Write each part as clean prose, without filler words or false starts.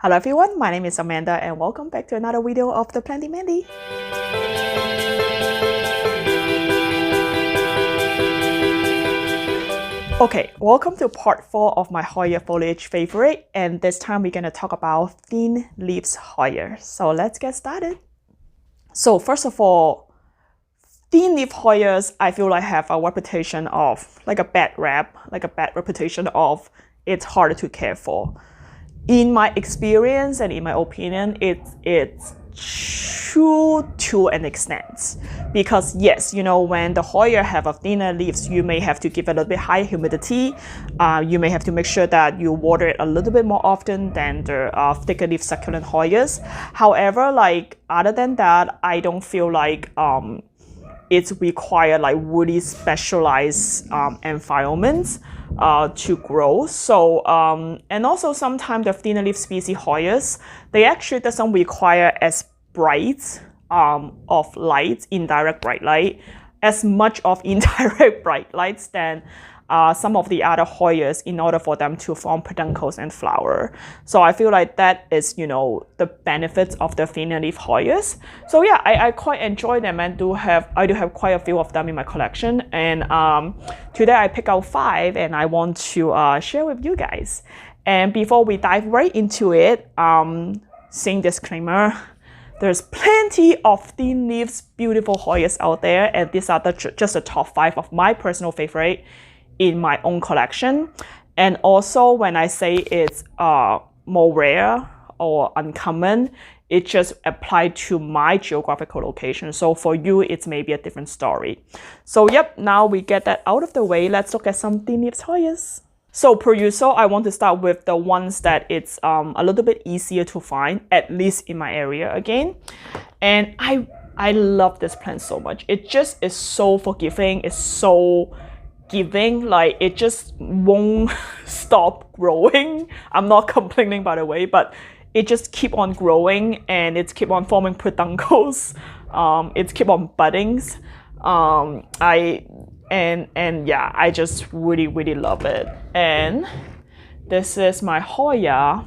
Hello everyone, my name is Amanda and welcome back to another video of the Planty Mandy. Okay, welcome to part 4 of my Hoya Foliage Favorite, and this time we're going to talk about thin leaves Hoya. So let's get started. So first of all, thin leaf Hoyas, I feel like have a reputation of, like a bad reputation of it's harder to care for. In my experience and in my opinion, it's true to an extent. Because yes, you know, when the Hoya have a thinner leaves, you may have to give it a little bit higher humidity. You may have to make sure that you water it a little bit more often than the thicker leaf succulent Hoyas. However, like other than that, I don't feel like it's required like really specialized environments to grow. So and also sometimes the thinner leaf species Hoyas, they actually doesn't require as bright of light, indirect bright light, as much of indirect bright lights than some of the other Hoyas in order for them to form peduncles and flower. So I feel like that is, you know, the benefits of the thinner leaf Hoyas. So yeah, I quite enjoy them and I do have quite a few of them in my collection. And today I pick out 5 and I want to share with you guys. And before we dive right into it, saying disclaimer, there's plenty of thin leaves, beautiful Hoyas out there, and these are just the top 5 of my personal favorite in my own collection. And also when I say it's more rare or uncommon, it just applied to my geographical location. So for you, it's maybe a different story. So yep, now we get that out of the way, let's look at some thin leaves Hoyas. So per usual, I want to start with the ones that it's a little bit easier to find, at least in my area again. And I love this plant so much. It just is so forgiving, it's so giving, like it just won't stop growing. I'm not complaining, by the way, but it just keep on growing and it's keep on forming peduncles. It's keep on buddings. And yeah, I just really love it. And this is my Hoya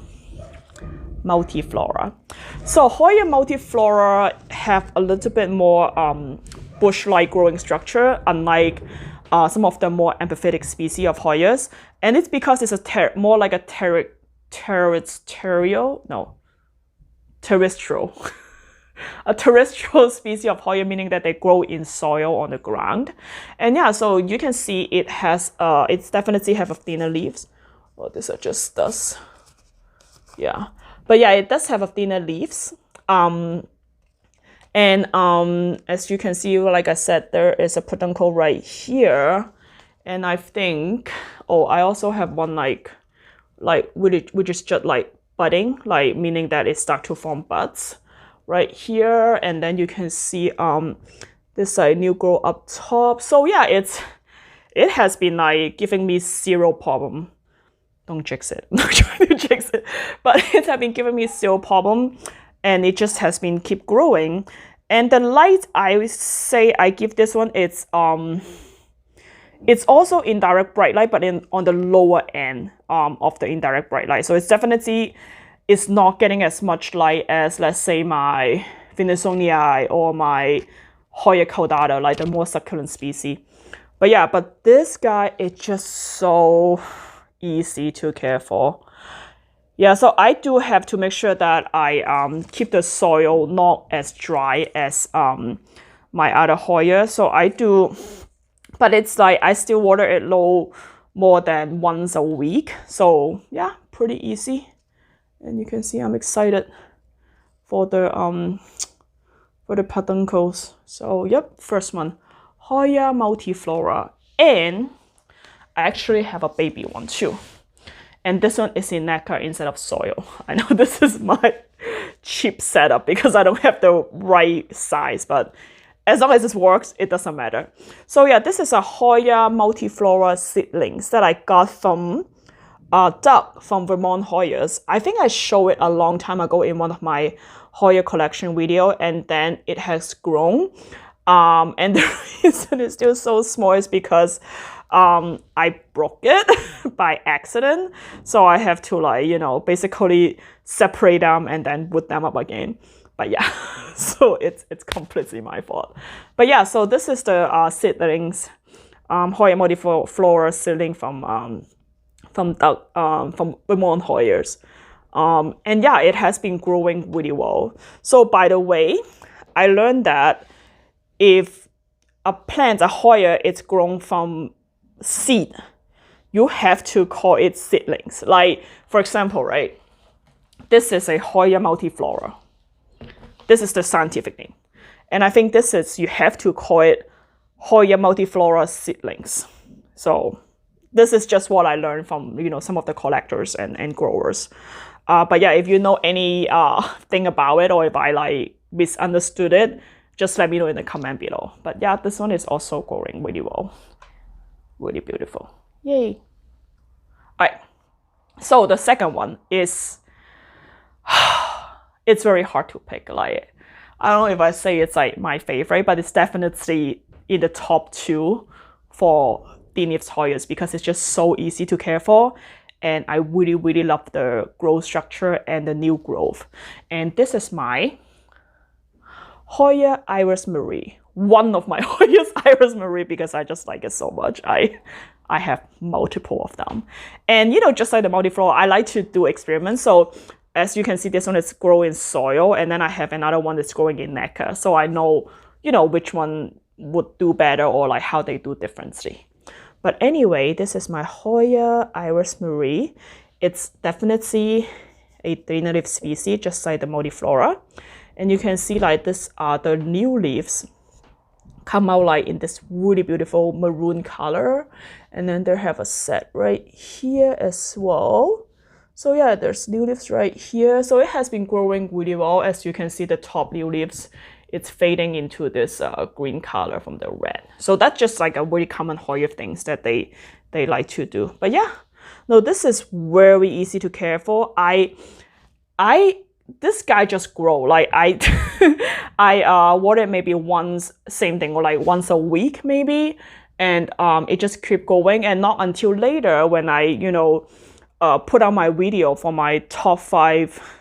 multiflora. So Hoya multiflora have a little bit more bush-like growing structure, unlike some of the more epiphytic species of Hoyas. And it's because it's more like a terrestrial a terrestrial species of Hoya, meaning that they grow in soil on the ground. And yeah, so you can see it has it's definitely have a thinner leaves. Oh, these are just dust. Yeah, but yeah, it does have a thinner leaves. And as you can see, like I said, there is a peduncle right here, and I think, oh, I also have one like which is just like budding, like meaning that it start to form buds right here. And then you can see this new growth up top. So yeah, it has been like giving me zero problem. Don't jinx it. I'm not trying to jinx it, but it has been giving me zero problem, and it just has been keep growing. And the light, I would say I give this one, it's also indirect bright light, but on the lower end of the indirect bright light. So it's definitely, it's not getting as much light as, let's say, my Venezuela or my Hoya caudata, like the more succulent species. But yeah, but this guy is just so easy to care for. Yeah, so I do have to make sure that I keep the soil not as dry as my other Hoya. So I do, but it's like I still water it low more than once a week. So yeah, pretty easy. And you can see I'm excited for the peduncles. So yep, first one, Hoya multiflora. And I actually have a baby one too. And this one is in nacre instead of soil. I know this is my cheap setup because I don't have the right size, but as long as this works, it doesn't matter. So yeah, this is a Hoya multiflora seedlings that I got from Doug from Vermont Hoyas. I think I showed it a long time ago in one of my Hoya collection video, and then it has grown. And the reason it's still so small is because I broke it by accident. So I have to, like, you know, basically separate them and then put them up again. But yeah, so it's completely my fault. But yeah, so this is the seedlings, Hoya multiflora seedling from Vermont Hoyas. And yeah, it has been growing really well. So by the way, I learned that if a plant, a Hoya, it's grown from seed, you have to call it seedlings. Like, for example, right, this is a Hoya multiflora. This is the scientific name. And I think this is, you have to call it Hoya multiflora seedlings. So this is just what I learned from, you know, some of the collectors and growers. But yeah, if you know any thing about it, or if I like misunderstood it, just let me know in the comment below. But yeah, this one is also growing really well. Really beautiful. Yay. All right. So the second one is, it's very hard to pick. Like, I don't know if I say it's like my favorite, but it's definitely in the top 2 for thin leaves Hoyas because it's just so easy to care for. And I really, really love the growth structure and the new growth. And this is my Hoya Iris Marie. One of my Hoya Iris Marie because I just like it so much. I have multiple of them. And you know, just like the multiflora, I like to do experiments. So as you can see, this one is growing in soil, and then I have another one that's growing in nacre. So I know, you know, which one would do better or like how they do differently. But anyway, this is my Hoya Iris Marie. It's definitely a thinner leaf species, just like the multiflora. And you can see like this are the new leaves come out like in this really beautiful maroon color. And then they have a set right here as well. So yeah, there's new leaves right here. So it has been growing really well. As you can see, the top new leaves, it's fading into this green color from the red. So that's just like a really common Hoya things that they like to do. But yeah, no, this is very easy to care for. This guy just grow. Like I water maybe once, same thing, or like once a week maybe. And it just keep going. And not until later when I, you know, put out my video for my top 5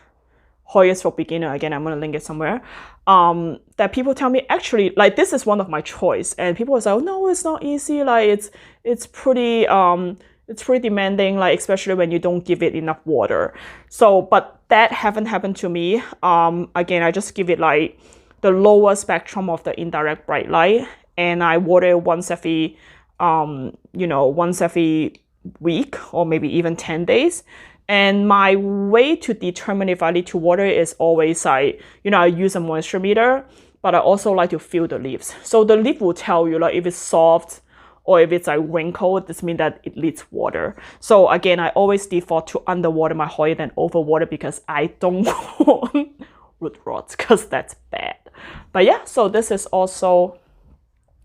Hoyas for beginner. Again, I'm gonna link it somewhere. That people tell me actually like this is one of my choice, and people say, oh no, it's not easy. Like it's pretty demanding, like especially when you don't give it enough water. So, but that haven't happened to me. Again, I just give it like the lower spectrum of the indirect bright light, and I water once every, you know, once every week or maybe even 10 days. And my way to determine if I need to water is always like, you know, I use a moisture meter, but I also like to feel the leaves. So the leaf will tell you like if it's soft or if it's like wrinkled, this means that it needs water. So again, I always default to underwater my Hoya than overwater because I don't want root rots because that's bad. But yeah, so this is also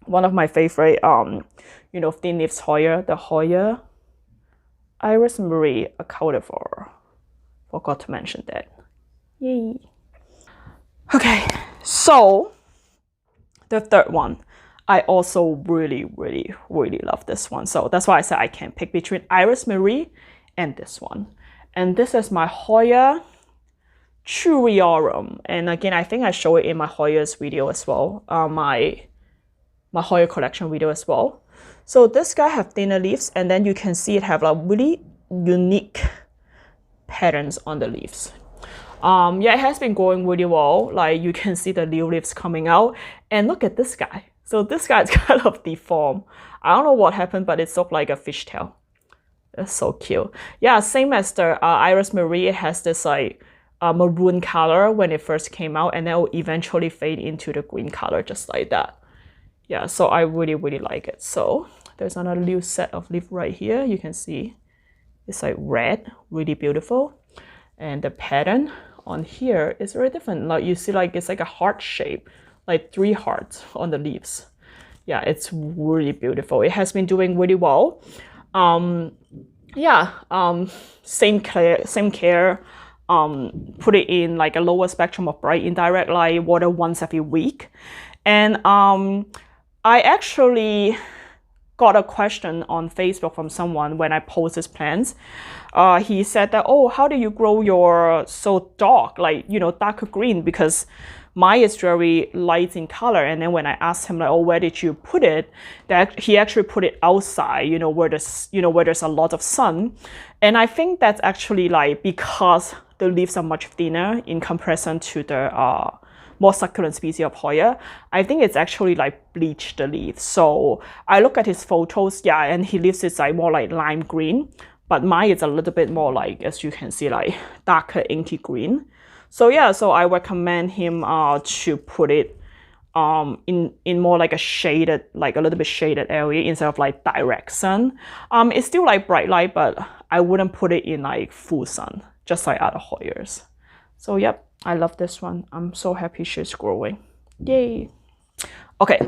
one of my favorite, you know, thin leaves Hoya, the Hoya Iris Marie, a cultivar. Forgot to mention that. Yay. Okay, so the third one, I also really love this one. So that's why I said I can pick between Iris Marie and this one. And this is my Hoya chewiorum. And again, I think I show it in my Hoyas video as well, my Hoya collection video as well. So this guy have thinner leaves, and then you can see it have like really unique patterns on the leaves. Yeah, it has been growing really well. Like you can see the new leaves coming out, and look at this guy. So this guy is kind of deformed. I don't know what happened, but it's looked like a fishtail. That's so cute. Yeah, same as the Iris Marie. It has this like maroon color when it first came out, and then it will eventually fade into the green color just like that. Yeah, so I really like it. So there's another new set of leaf right here. You can see it's like red, really beautiful. And the pattern on here is very different. Like you see, like it's like a heart shape, like 3 hearts on the leaves. Yeah, it's really beautiful. It has been doing really well. Yeah, same care. Put it in like a lower spectrum of bright indirect light, water once every week. And I actually got a question on Facebook from someone when I post these plants. he said that, oh, how do you grow your so dark, like, you know, darker green? Because mine is very light in color. And then when I asked him like, oh, where did you put it? That he actually put it outside, you know, where there's a lot of sun. And I think that's actually like because the leaves are much thinner in comparison to the more succulent species of Hoya. I think it's actually like bleached the leaves. So I look at his photos, yeah, and his leaves is like more like lime green, but mine is a little bit more like, as you can see, like darker inky green. So yeah, so I recommend him to put it in more like a shaded, like a little bit shaded area instead of like direct sun. It's still like bright light, but I wouldn't put it in like full sun, just like other Hoyas. So yep, I love this one. I'm so happy she's growing. Yay. Okay.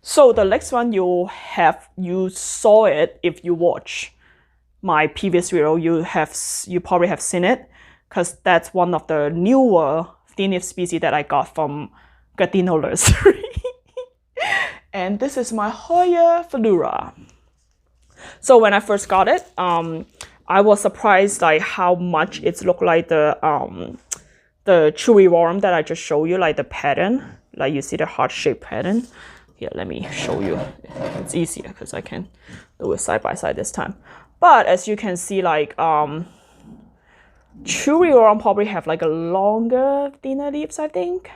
So the next one you saw it if you watch my previous video, you probably have seen it, because that's one of the newer thin leaf species that I got from Gardino Nursery. And this is my Hoya Foliage. So when I first got it, I was surprised like how much it looked like the chewiorum that I just showed you, like the pattern, like you see the heart-shaped pattern. Here, let me show you. It's easier because I can do it side by side this time. But as you can see, like chewiorum probably have like a longer, thinner leaves, I think.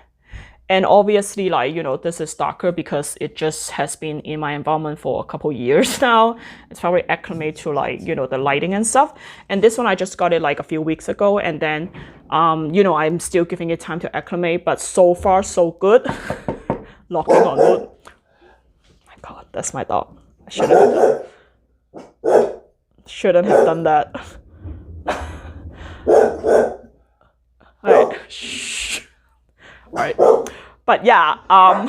And obviously, like, you know, this is darker because it just has been in my environment for a couple years now. It's probably acclimated to like, you know, the lighting and stuff. And this one, I just got it like a few weeks ago. And then, you know, I'm still giving it time to acclimate, but so far, so good. Knocking on wood. My God, that's my dog. I shouldn't have done that. All right, shh. All right, but yeah, all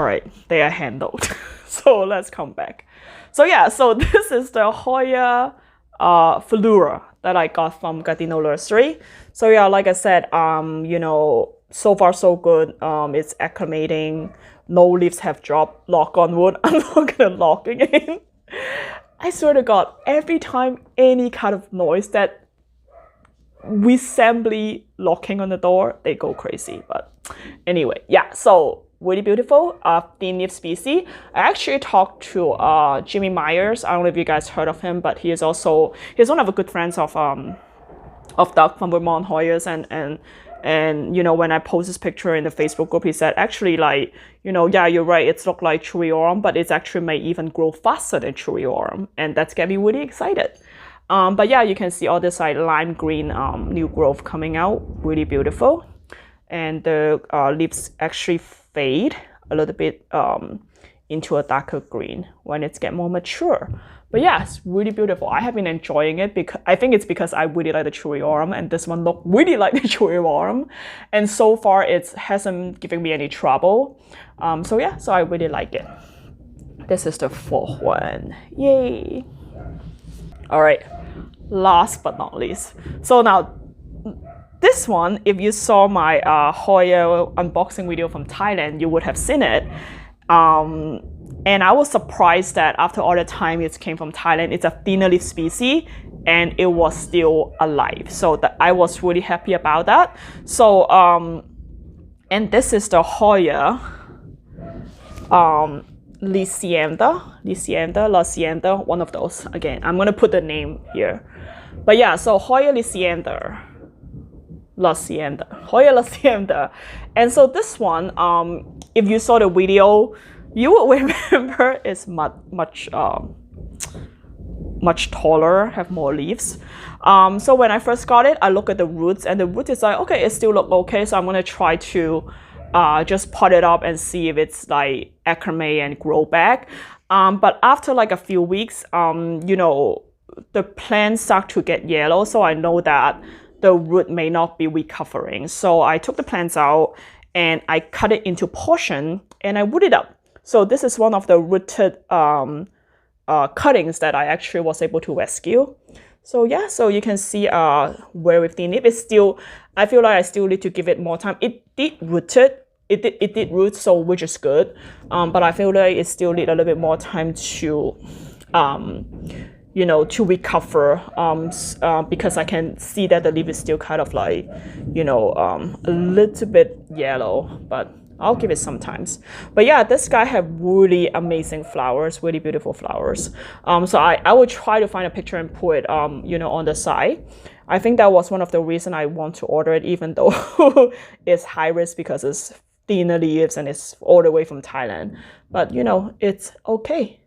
right, they are handled. So let's come back. So yeah, so this is the Hoya Foliage that I got from Gardino Nursery. So yeah, like I said, you know, so far so good. It's acclimating. No leaves have dropped. Knock on wood. I'm not gonna lock again. I swear to God, every time any kind of noise that resembly locking on the door, they go crazy. But anyway, yeah, so really beautiful thin leaf species. I actually talked to Jimmy Myers. I don't know if you guys heard of him, but he's one of the good friends of Doug from Vermont Hoyas, and you know, when I post this picture in the Facebook group, he said, actually, like, you know, yeah, you're right, it's look like chewiorum, but it's actually may even grow faster than chewiorum, and that's got me really excited. But yeah, you can see all this like lime green new growth coming out, really beautiful. And the leaves actually fade a little bit into a darker green when it's get more mature. But yeah, it's really beautiful. I have been enjoying it because I think it's because I really like the chewiorum, and this one looked really like the chewiorum. And so far, it hasn't given me any trouble. So yeah, so I really like it. This is the fourth one. Yay! All right, last but not least. So now, this one, if you saw my Hoya unboxing video from Thailand, you would have seen it. And I was surprised that after all the time it came from Thailand, it's a thinner leaf species and it was still alive. So I was really happy about that. So, and this is the Hoya Laciniosa, one of those. Again, I'm going to put the name here. But yeah, so Hoya Laciniosa. Hoya Laciniosa. And so this one, if you saw the video, you will remember it's much taller, have more leaves. So when I first got it, I look at the roots, and the root is like, okay, it still look okay. So I'm gonna try to just pot it up and see if it's like acclimate and grow back. But after like a few weeks, you know, the plants start to get yellow. So I know that the root may not be recovering. So I took the plants out and I cut it into portion and I wood it up. So this is one of the rooted cuttings that I actually was able to rescue. So yeah, so you can see where within it is still, I feel like I still need to give it more time. It did rooted it did root, so which is good. But I feel like it still need a little bit more time to you know, to recover, because I can see that the leaf is still kind of like, you know, a little bit yellow, but I'll give it some times. But yeah, this guy have really amazing flowers, really beautiful flowers. So I will try to find a picture and put it, you know, on the side. I think that was one of the reasons I want to order it, even though it's high risk because it's thinner leaves and it's all the way from Thailand. But you know, it's okay.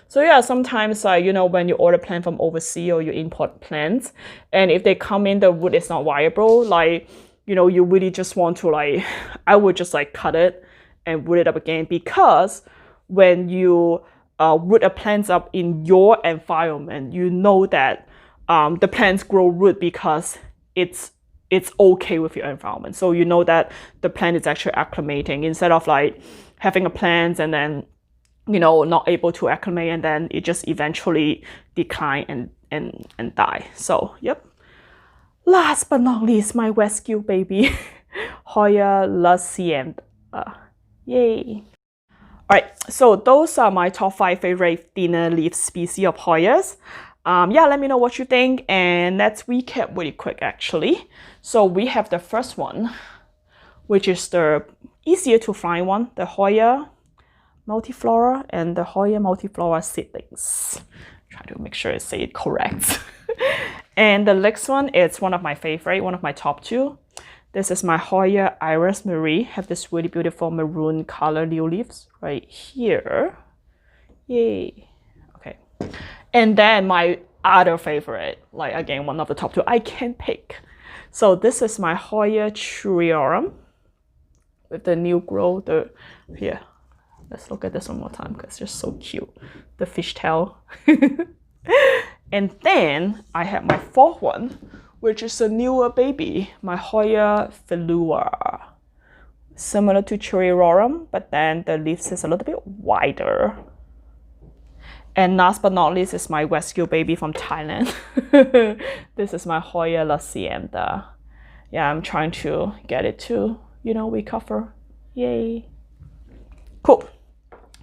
So yeah, sometimes you know, when you order plant from overseas or you import plants, and if they come in, the root is not viable, like, you know, you really just want to like, I would just like cut it and root it up again, because when you root a plant up in your environment, you know that the plants grow root because it's okay with your environment. So you know that the plant is actually acclimating, instead of like having a plant and then, you know, not able to acclimate, and then it just eventually decline and die. So yep. Last but not least, my rescue baby, Hoya laciniosa. Yay. Alright, so those are my top 5 favorite thinner leaf species of Hoyas. Yeah, let me know what you think, and let's recap really quick actually. So we have the first one, which is the easier to find one, the Hoya multiflora and the Hoya multiflora seedlings. Try to make sure I say it correct. And the next one is one of my favorite, one of my top 2. This is my Hoya Iris Marie. Have this really beautiful maroon color new leaves right here. Yay. Okay. And then my other favorite, like again, one of the top 2, I can pick. So this is my Hoya chewiorum with the new grow, here. Let's look at this one more time because it's just so cute. The fishtail. And then I have my 4th one, which is a newer baby, my Hoya Foliage. Similar to chewiorum, but then the leaves is a little bit wider. And last but not least is my rescue baby from Thailand. This is my Hoya laciniosa. Yeah, I'm trying to get it to, you know, recover. Yay. Cool.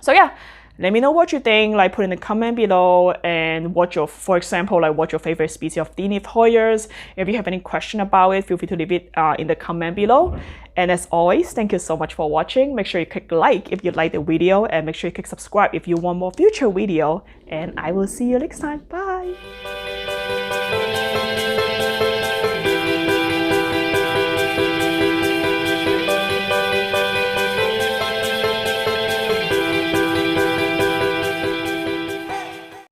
So yeah, let me know what you think, like put in the comment below, and what your, for example, like what your favorite species of thin leaf Hoyas. If you have any question about it, feel free to leave it in the comment below. And as always, thank you so much for watching. Make sure you click like if you like the video, and make sure you click subscribe if you want more future video. And I will see you next time. Bye.